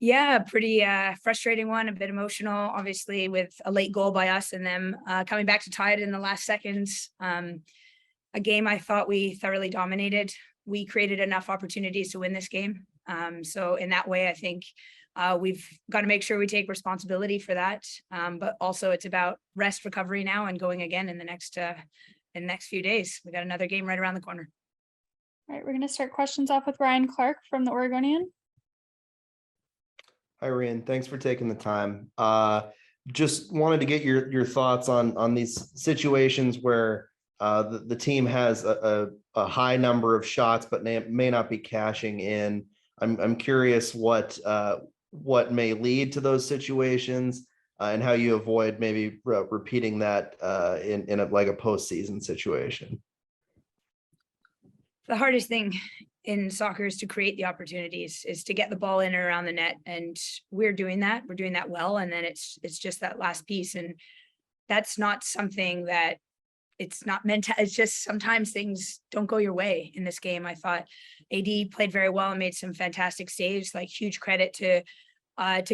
Yeah, pretty frustrating one, a bit emotional, obviously, with a late goal by us and them coming back to tie it in the last seconds. A game I thought we thoroughly dominated. We created enough opportunities to win this game. So in that way, I think we've got to make sure we take responsibility for that. But also it's about rest, recovery now, and going again in the next few days. We got another game right around the corner. All right, we're going to start questions off with Ryan Clark from the Oregonian. Hi, Rhian. Thanks for taking the time. Just wanted to get your thoughts on these situations where the team has a high number of shots, but may not be cashing in. I'm curious what may lead to those situations and how you avoid maybe repeating that in a postseason situation. The hardest thing in soccer is to create the opportunities, is to get the ball in and around the net, and we're doing that well, and then it's just that last piece, and that's not something that it's not meant to. It's just sometimes things don't go your way. In this game, I thought AD played very well and made some fantastic saves. Like, huge credit to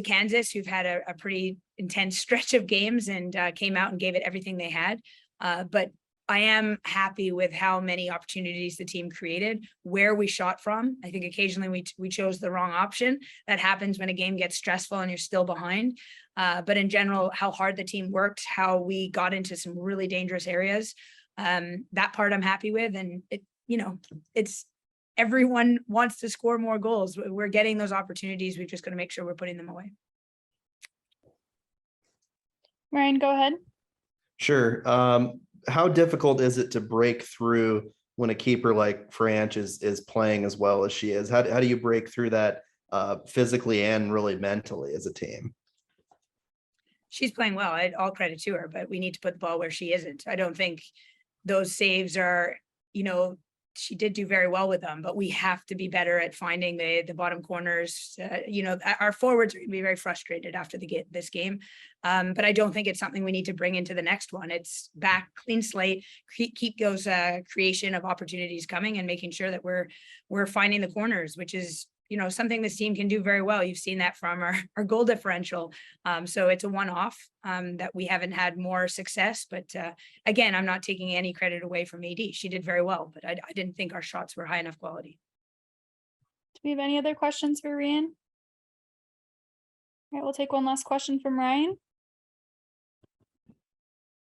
Kansas, who've had a pretty intense stretch of games and came out and gave it everything they had. But I am happy with how many opportunities the team created, where we shot from. I think occasionally we chose the wrong option. That happens when a game gets stressful and you're still behind. But in general, how hard the team worked, how we got into some really dangerous areas. That part I'm happy with. And it's everyone wants to score more goals. We're getting those opportunities. We've just got to make sure we're putting them away. Ryan, go ahead. Sure. How difficult is it to break through when a keeper like Franch is playing as well as she is? How do you break through that physically and really mentally as a team? She's playing well. All credit to her, but we need to put the ball where she isn't. I don't think those saves are, she did do very well with them, but we have to be better at finding the bottom corners. Our forwards are going to be very frustrated after this game. But I don't think it's something we need to bring into the next one. It's back, clean slate, keep those creation of opportunities coming and making sure that we're finding the corners, which is, something this team can do very well. You've seen that from our goal differential. So it's a one-off that we haven't had more success. But again, I'm not taking any credit away from AD. She did very well, but I didn't think our shots were high enough quality. Do we have any other questions for Rhian? All right, we'll take one last question from Ryan.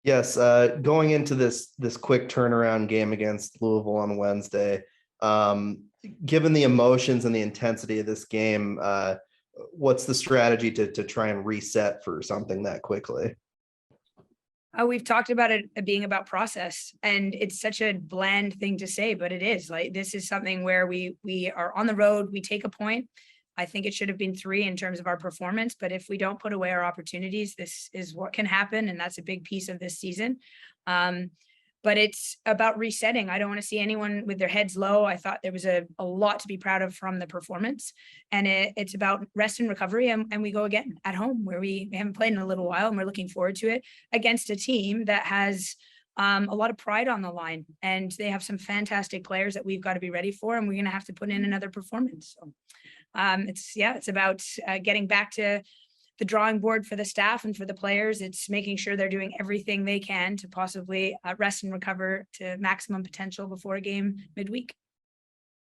Yes, going into this quick turnaround game against Louisville on Wednesday, given the emotions and the intensity of this game, what's the strategy to try and reset for something that quickly? We've talked about it being about process, and it's such a bland thing to say, but it is. Like, this is something where we are on the road, we take a point. I think it should have been 3 in terms of our performance, but if we don't put away our opportunities, this is what can happen, and that's a big piece of this season. But it's about resetting. I don't want to see anyone with their heads low. I thought there was a lot to be proud of from the performance, and it's about rest and recovery. And we go again at home, where we haven't played in a little while, and we're looking forward to it against a team that has a lot of pride on the line, and they have some fantastic players that we've got to be ready for, and we're going to have to put in another performance. So it's about getting back to the drawing board for the staff and for the players. It's making sure they're doing everything they can to possibly rest and recover to maximum potential before a game midweek.